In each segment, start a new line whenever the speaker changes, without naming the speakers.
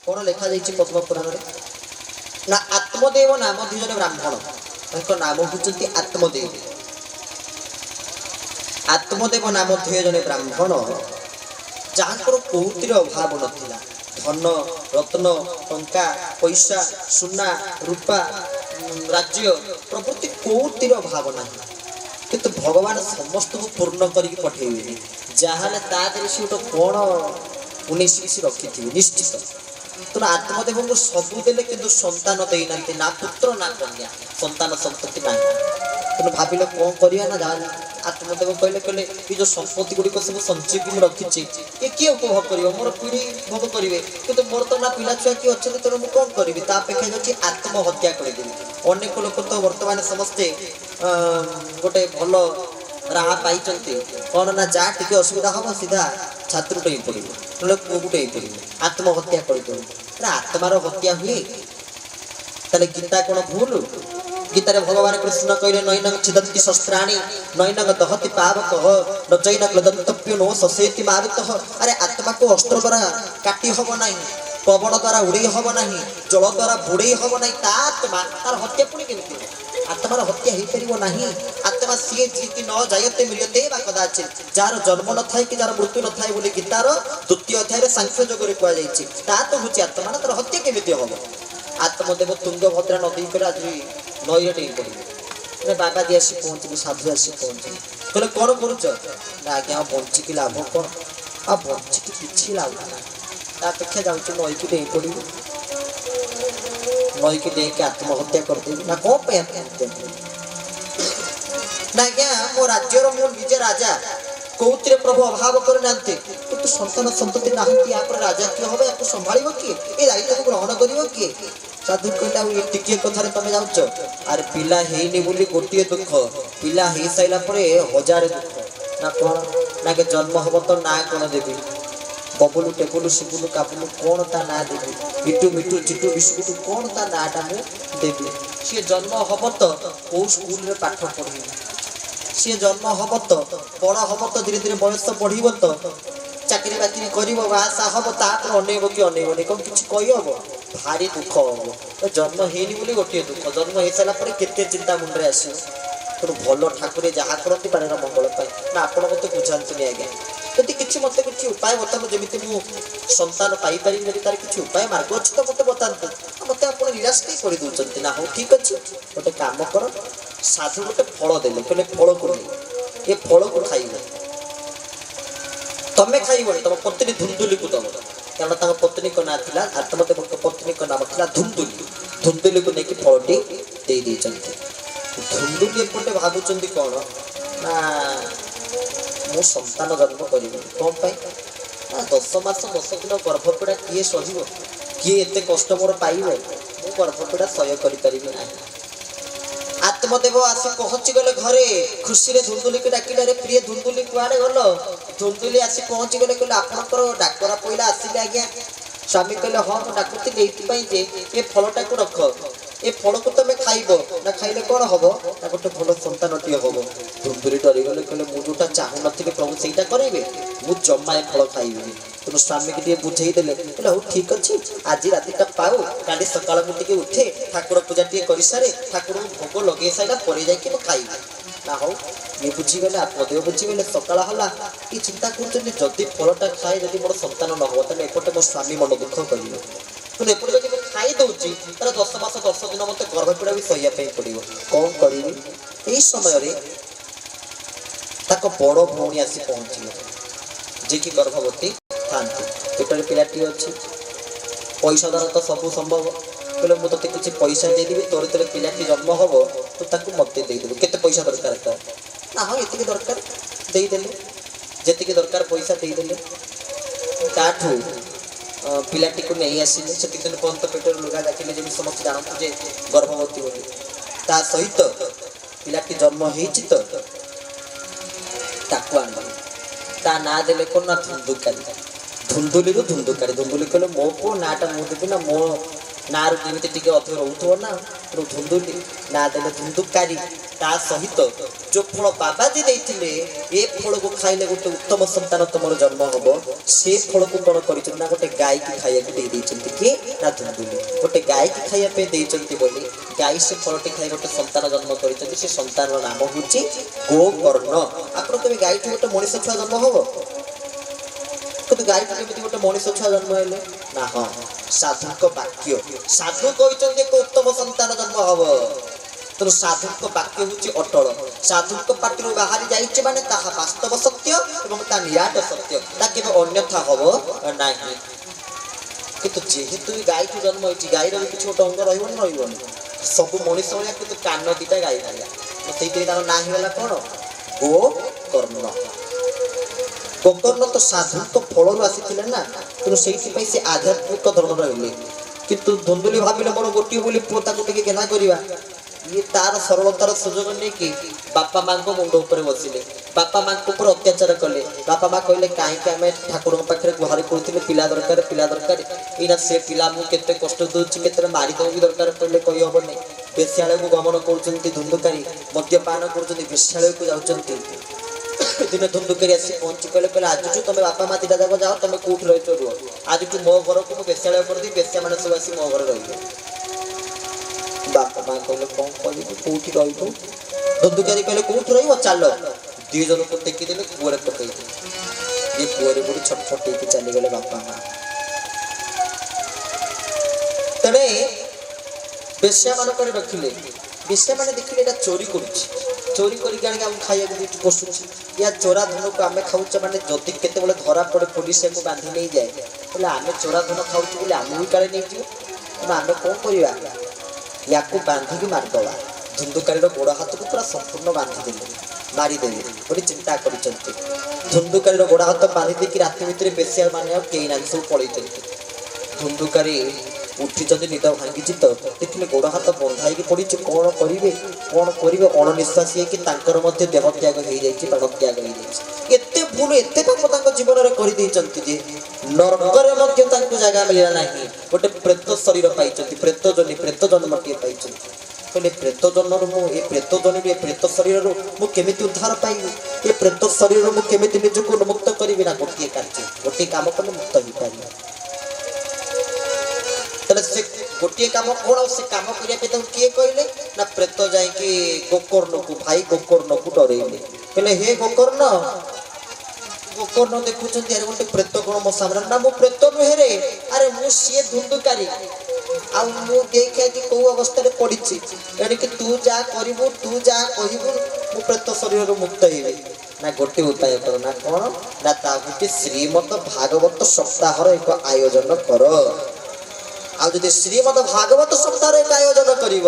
कौन लिखा जाइए पद्म पुराण ना आत्मदेव नाम दुई जन ब्राह्मण नाम हूँ आत्मदेव आत्मदेव नाम दुई जन ब्राह्मण जहाँकर कौतिर अभाव नाला धन रत्न टंका पैसा सुना रूपा राज्य प्रभृति कौतिर अभाव ना किंतु भगवान समस्त को पूर्ण करके पठेबे जहाँ तादेह से गोटे कौन 19 रखी थी निश्चित तेना आत्मदेव को सबू देले किंतु संतान देना ना पुत्र ना कन्या संतान संतति ना तेना भाविले कौन करिया ना जान आत्मदेव कहले कहले ये जो संपत्ति गुड़िक सब संचय की रखी ये किए उपभोग कर मोर पीढ़ी भोग करेंगे किंतु मोर तो ना पिला छुआ किए अच्छे तेणु मुझे कौन करी तापेक्षा जाऊँगी आत्महत्या करदेवी अनेक लोक तो बर्तमान समस्ते गोटे भल राह पाई कौन ना जा टी असुविधा हम सीधा छात्र ही पड़े ना पुटे ही पड़े आत्महत्या कर आत्मार हत्या हुए ताले गीता कौन भूल गीतारे भगवान कृष्ण कहले नैनंग छिदन्ति शस्त्राणि नैनंग दहति पावकः न चैन क्लदन्तव्यो नो ससेति मारुतः अरे आत्मा को अस्त्र द्वारा काटी हब नहीं पवन द्वारा उड़े हब नहीं जल द्वारा बुड़े हब नहीं ता आत्मा तार हत्या पुणी केमिति आत्मार हत्या हो पार ना आत्मा सी जी न जायते मिलते कदाचित जार जन्म न थाए कि जार मृत्यु न थाए बोली गीतार द्वितीय अध्याय सांख्य जोगरे कहुई ता तो हूँ आत्मा ना तार हत्या केमिति हम आत्मदेव तुंगभद्रा नदी पर आज नई टे पड़े बाबा दी आसी पहुँचली साधु आसी पहुँचली कहले कौन कर आज्ञा बंचिक लाभ कौन आ बंचिक किसी लाभ ना अपेक्षा जाऊँ नई की डेई पड़ी नई की डेक आत्महत्या करदेवी ना कौन पे आत्महत्या ना आज्ञा मो राज्यर मो निजे राजा कौतिर प्रभु अभाव करना किंतु संतान संतति ना राजा किए हम या संभाल किए ये दायित्व को ग्रहण कर किए साधु कहला टिके कथार तुम जाऊच आरे पिला हेनी बोली गोटे दुख पिला हो सारा पर 1000 दुख ना कौन ना के जन्म हम तो ना कौन देवी बबुलू टेबुलू सिबुलू काबुलू कौन ता ना देवी इटू मिटू चिटू बिस्कुटू कौन ता नाटा मु देवी सी जन्म हम तो कौ स्कूल रे पाठ पढ़ी सी जन्म हम तो बड़ हम तो धीरे धीरे बयस बढ़ तो चाकरी बाकरी कर बासा हम तापर अनेब कि अनेबनी कौन किसी कहीहब भारी दुख हम तो जन्म होनी बोली गोटे दुख जन्म हो सारापर केते चिंता मुंडे आस तेणु भल ठाकुर जहाँ करती पारे मंगल ना आप मत बुझातुनि आज्ञा जदि किसी मत किसी उपाय बताऊँ जमी मु संतान पाइपर जब तार किसी उपाय मार्ग अच्छे तो मत बताते मत आप निराश कहीं कर दूसरी ना हाँ ठीक अच्छे गोटे कम कर साधु गोटे फल देले कहले फल को नहीं ये फल को खाइब तमें खाइबन तुम पत्नी धुंदुली को दब कारण पत्नी को ना था आत्मदेव पत्नी को नाम था धुंदुली धुंदुली को लेकिन फलटी दे धुंदुली एपटे भावुं कौन ना मु संतान जन्म करी कौन ना 10 मास 10 दिन गर्भपीड़ा किए सह किए एत कष्ट मोर पाइब मु गर्भपीड़ा सह्य कर आत्मदेव आसी पहुँची गले घरे खुशी रे धुंदुली को डाकिले प्रिय धुंदुली कुआड़े गल धुंदुली आसी पहुँची गले कहले आपणकर डाकरा पहला आसिले आज्ञा स्वामी कहले हाँ मुझे डाकुती जे ये फलटा को रख ये फल को तुम खाइब ना खाइले कौन हम ना गोटे भल संतान टे हम धुंदुली डरीगले कहले मुझे जोटा चाहू नी प्रभु से करेंगे मुझ जमा ए फल खाइबी तेणु स्वामी की बुझेदेले कहले हूँ ठीक अच्छे आज रातिटा पाऊ काली सकाल मुझे उठे ठाकुर पूजा टे कर सारे ठाकुर भोग लगे सारा पर जाकि खाइबी ना हो ये बुझीगले आत्मदेव बुझीगले सकाल है ये चिंता कर फलटा खाए जब मोर संतान न हो तेज एपटे मो स्वामी मन दुख करेंगे तेणु एपटे जब खाई दूसरी तार 10 मास 10 दिन मत गर्भपीड़ा भी सहियापी पड़ो कौन करी यही समय बड़ भौणी आसी पहुँची जी कि गर्भवती था पेटर पिलाटी अच्छी पैसा द्वारा तो सब संभव कहले मुझे तो किसी पैसा देदेवी तोर तेरे पिलाटी जन्म हम तो ताकू मत देदेबू केते पैसा दरकार तो ना हाँ ये दरकार देदेले जी दरकार पैसा देदेले ताठू पिलाटी को नहीं आसिले से दिन पर्यंत पेटर लुगा डाकिले जमी समस्त जानते जे गर्भवती हो ता सहित पिलाटी जन्म होती तो ताकू आन ता ना देले कौन ना धुंदुकारी धुंदुली धुंदुकारी धुंदुली कहले मो पु नाटा मुझे ना मो ନାଁରୁ ଯେମିତି ଟିକେ ଅଧିକ ରହୁଥିବ ନା ଧୁନ୍ଦୁଲି ନା ଦେଲେ ଧୁନ୍ଦୁକାରୀ ତା ସହିତ ଯେଉଁ ଫଳ ବାବାଜୀ ଦେଇଥିଲେ ଏ ଫଳକୁ ଖାଇଲେ ଗୋଟେ ଉତ୍ତମ ସନ୍ତାନ ତମର ଜନ୍ମ ହବ ସେ ଫଳକୁ କ'ଣ କରିଛନ୍ତି ନା ଗୋଟେ ଗାଈକି ଖାଇବାକୁ ଦେଇଛନ୍ତି କି ନା ଧୁନ୍ଦୁଲି ଗୋଟେ ଗାଈକି ଖାଇବା ପାଇଁ ଦେଇଛନ୍ତି ବୋଲି ଗାଈ ସେ ଫଳଟି ଖାଇ ଗୋଟେ ସନ୍ତାନ ଜନ୍ମ କରିଛନ୍ତି ସେ ସନ୍ତାନର ନାମ ହେଉଛି ଗୋକର୍ଣ୍ଣ। ଆପଣ କେବେ ଗାଈଠୁ ଗୋଟେ ମଣିଷ ଛୁଆ ଜନ୍ମ ହବ କିନ୍ତୁ ଗାଈଠୁ କେମିତି ଗୋଟେ ମଣିଷ ଛୁଆ ଜନ୍ମ ହେଲେ ନା ହଁ ସାଧୁଙ୍କ ବାକ୍ୟ ସାଧୁ କହିଛନ୍ତି ଏକ ଉତ୍ତମ ସନ୍ତାନ ଜନ୍ମ ହବ ତେଣୁ ସାଧୁଙ୍କ ବାକ୍ୟ ହେଉଛି ଅଟଳ ସାଧୁଙ୍କ ପାଟିରୁ ବାହାରି ଯାଇଛି ମାନେ ତାହା ବାସ୍ତବ ସତ୍ୟ ଏବଂ ତା ନିରାଟ ସତ୍ୟ ତା କେବେ ଅନ୍ୟଥା ହବ ନାହିଁ। କିନ୍ତୁ ଯେହେତୁ ଗାଈଠୁ ଜନ୍ମ ହେଇଛି ଗାଈର ବି କିଛି ଗୋଟେ ଅଙ୍ଗ ରହିବନି ରହିବନି ସବୁ ମଣିଷ ଭଳିଆ କିନ୍ତୁ କାନ ଦିଟା ଗାଈ ଭଳିଆ ସେଇଥିପାଇଁ ତାଙ୍କ ନାଁ ହେଇଗଲା କ'ଣ ଗୋକର୍ଣ୍ଣ। ଗୋକର୍ଣ୍ଣ ତ ସାଧୁଙ୍କ ଫଳରୁ ଆସିଥିଲେ ନା ତେଣୁ ସେଇଥିପାଇଁ ସେ ଆଧ୍ୟାତ୍ମିକ ଧର୍ମର ରହିଲେ। କିନ୍ତୁ ଧୁନ୍ଦୁଲି ଭାବିଲେ ମୋର ଗୋଟିଏ ବୋଲି ପୁଅ ତାକୁ ଟିକେ ଘେନା କରିବା ଇଏ ତାର ସରଳତାର ସୁଯୋଗ ନେଇକି ବାପା ମାଙ୍କ ମୁଣ୍ଡ ଉପରେ ବସିଲେ ବାପା ମାଙ୍କ ଉପରେ ଅତ୍ୟାଚାର କଲେ ବାପା ମା କହିଲେ କାହିଁକି ଆମେ ଠାକୁରଙ୍କ ପାଖରେ ଗୁହାରି କରୁଥିଲେ ପିଲା ଦରକାର ଏଇନା ସେ ପିଲା ମୁଁ କେତେ କଷ୍ଟ ଦେଉଛି କେତେ ମାରିଦେବ ବି ଦରକାର କହିଲେ କହିହେବନି ବେଶ୍ୟାଳୟକୁ ଗମନ କରୁଛନ୍ତି ଧୁନ୍ଦୁକାରୀ ମଦ୍ୟପାନ କରୁଛନ୍ତି ବେଶ୍ୟାଳୟକୁ ଯାଉଛନ୍ତି ଦିନେ ଧୁନ୍ଦୁକାରୀ ଆସି ପହଞ୍ଚି କହିଲେ ଆଜିଠୁ ତମେ ବାପା ମା ଦିଟା ଯାକ ଯାଅ ତମେ କୋଉଠି ରହିଛ ରୁହ ଆଜିଠୁ ମୋ ଘରକୁ ମୁଁ ବେଶ୍ୟାଳୟ କରିଦେବି ବେଶ୍ୟାମାନେ ସବୁ ଆସି ମୋ ଘରେ ରହିବେ। ବାପା ମା କହିଲେ କ'ଣ କରିବୁ କୋଉଠି ରହିବୁ ଧୁନ୍ଦୁକାରୀ କହିଲେ କୋଉଠି ରହିବ ଚାଲ ଦୁଇ ଜଣକୁ ଟେକିଦେଲେ କୂଅରେ ପକେଇଦେଲେ ଇଏ କୂଅରେ ପଡ଼ି ଛଟଛଟ ହେଇକି ଚାଲିଗଲେ ବାପା ମା। ତେଣେ ବେଶ୍ୟାମାନଙ୍କରେ ରଖିଲେ ବେଶ୍ୟାମାନେ ଦେଖିଲେ ଏଇଟା ଚୋରି କରୁଛି ଚୋରି କରିକି ଆଣିକି ଆମକୁ ଖାଇବାକୁ ଦେଇକି ପଶୁଛି ୟା ଚୋରା ଧନକୁ ଆମେ ଖାଉଛେ ମାନେ ଯଦି କେତେବେଳେ ଧରା ପଡ଼େ ପୋଲିସ ଆମକୁ ବାନ୍ଧି ନେଇଯାଏ ହେଲେ ଆମେ ଚୋରା ଧନ ଖାଉଛୁ ବୋଲି ଆମକୁ କାଳେ ନେଇଯିବ ତେଣୁ ଆମେ କ'ଣ କରିବା ୟାକୁ ବାନ୍ଧିକି ମାରିଦେବା ଧୁନ୍ଦୁକାରୀର ଗୋଡ଼ ହାତକୁ ପୁରା ସମ୍ପୂର୍ଣ୍ଣ ବାନ୍ଧିଦେଲେ ମାରିଦେବେ ବୋଲି ଚିନ୍ତା କରିଛନ୍ତି। ଧୁନ୍ଦୁକାରୀର ଗୋଡ଼ ହାତ ବାନ୍ଧି ଦେଇକି ରାତି ଭିତରେ ବେଶ୍ୟା ମାନେ ଆଉ କେହି ନାହାନ୍ତି ସବୁ ପଳେଇଛନ୍ତି। ଧୁନ୍ଦୁକାରୀ ଉଠିଛନ୍ତି ନିଦ ଭାଙ୍ଗିଛି ତ ଦେଖିଲେ ଗୋଡ଼ ହାତ ବନ୍ଧା ହେଇକି ପଡ଼ିଛି କ'ଣ କରିବେ ଅଣନିଶ୍ୱାସୀ ହେଇକି ତାଙ୍କର ମଧ୍ୟ ଦେହ ତ୍ୟାଗ ହେଇଯାଇଛି ପ୍ରାଣ ତ୍ୟାଗ ହେଇଯାଇଛି। ଏତେ ଭୁଲ ଏତେ ପାପ ତାଙ୍କ ଜୀବନରେ କରିଦେଇଛନ୍ତି ଯେ ନରକରେ ମଧ୍ୟ ତାଙ୍କୁ ଜାଗା ମିଳିଲା ନାହିଁ ଗୋଟେ ପ୍ରେତ ଶରୀର ପାଇଛନ୍ତି ପ୍ରେତ ଜନ୍ମଟିଏ ପାଇଛନ୍ତି କହିଲେ ପ୍ରେତ ଜନ୍ମରୁ ମୁଁ ଏ ପ୍ରେତ ଜନ୍ମରୁ ଏ ପ୍ରେତ ଶରୀରରୁ ମୁଁ କେମିତି ଉଦ୍ଧାର ପାଇବି ଏ ପ୍ରେତ ଶରୀରରୁ ମୁଁ କେମିତି ନିଜକୁ ଉନ୍ମୁକ୍ତ କରିବି ନା ଗୋଟିଏ କାର୍ଯ୍ୟ ଗୋଟିଏ କାମ କଲେ ମୁକ୍ତ ହେଇପାରିବ। ତାହେଲେ ସେ ଗୋଟିଏ କାମ କ'ଣ ସେ କାମ କରିବା ପାଇଁ ତାଙ୍କୁ କିଏ କହିଲେ ନା ପ୍ରେତ ଯାଇକି ଭାଇ ଗୋକର୍ଣ୍ଣକୁ ଡରେଇଲେ କହିଲେ ହେ ଗୋକର୍ଣ୍ଣ ଦେଖୁଛନ୍ତି ଆରେ ଗୋଟେ ପ୍ରେତ କ'ଣ ମୋ ସାମ୍ନାରେ ନା ମୁଁ ପ୍ରେତ ନୁହେଁ ରେ ଆରେ ମୁଁ ସିଏ ଧୁନ୍ଦୁକାରୀ ଆଉ ମୁଁ ଦେଖି ଆଜି କୋଉ ଅବସ୍ଥାରେ ପଡ଼ିଛି ଏଣିକି ତୁ ଯାହା କରିବୁ ତୁ ଯାହା କହିବୁ ମୁଁ ପ୍ରେତ ଶରୀରରୁ ମୁକ୍ତ ହେବି ନା ଗୋଟେ ଉପାୟ କର ନା କ'ଣ ନା ତା ଗୋଟେ ଶ୍ରୀମଦ ଭାଗବତ ସପ୍ତାହର ଏକ ଆୟୋଜନ କର ଆଉ ଯଦି ଶ୍ରୀମଦ ଭାଗବତ ସପ୍ତାହର ଏକ ଆୟୋଜନ କରିବ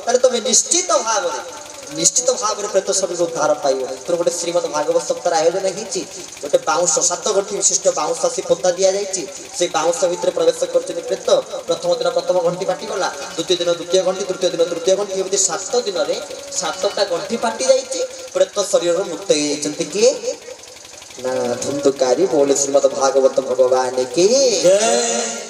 ତାହେଲେ ତମେ ନିଶ୍ଚିତ ଭାବରେ ପ୍ରେତ ଶରୀର ଉଦ୍ଧାର ପାଇବ। ତେଣୁ ଗୋଟେ ଶ୍ରୀମଦ ଭାଗବତ ସପ୍ତାହର ଆୟୋଜନ ହେଇଛି ଗୋଟେ ବାଉଁଶ 7 ଗଣ୍ଠି ବିଶିଷ୍ଟ ବାଉଁଶ ଆସି ପୋତା ଦିଆଯାଇଛି ସେଇ ବାଉଁଶ ଭିତରେ ପ୍ରବେଶ କରିଛନ୍ତି ପ୍ରେତ ପ୍ରଥମ ଦିନ ପ୍ରଥମ ଗଣ୍ଠି ପାଟିଗଲା ଦ୍ୱିତୀୟ ଦିନ ଦ୍ୱିତୀୟ ଗଣ୍ଠି ତୃତୀୟ ଦିନ ତୃତୀୟ ଗଣ୍ଠି ଏମିତି 7 ଦିନରେ 7ଟା ଗଣ୍ଠି ପାଟି ଯାଇଛି ପ୍ରେତ ଶରୀରରୁ ମୁକ୍ତ ହେଇଯାଇଛନ୍ତି କିଏ ନା ଧୁନ୍ଦୁକାରୀ ବୋଲେ ଶ୍ରୀମଦ ଭାଗବତ ଭଗବାନ କି ଜୟ।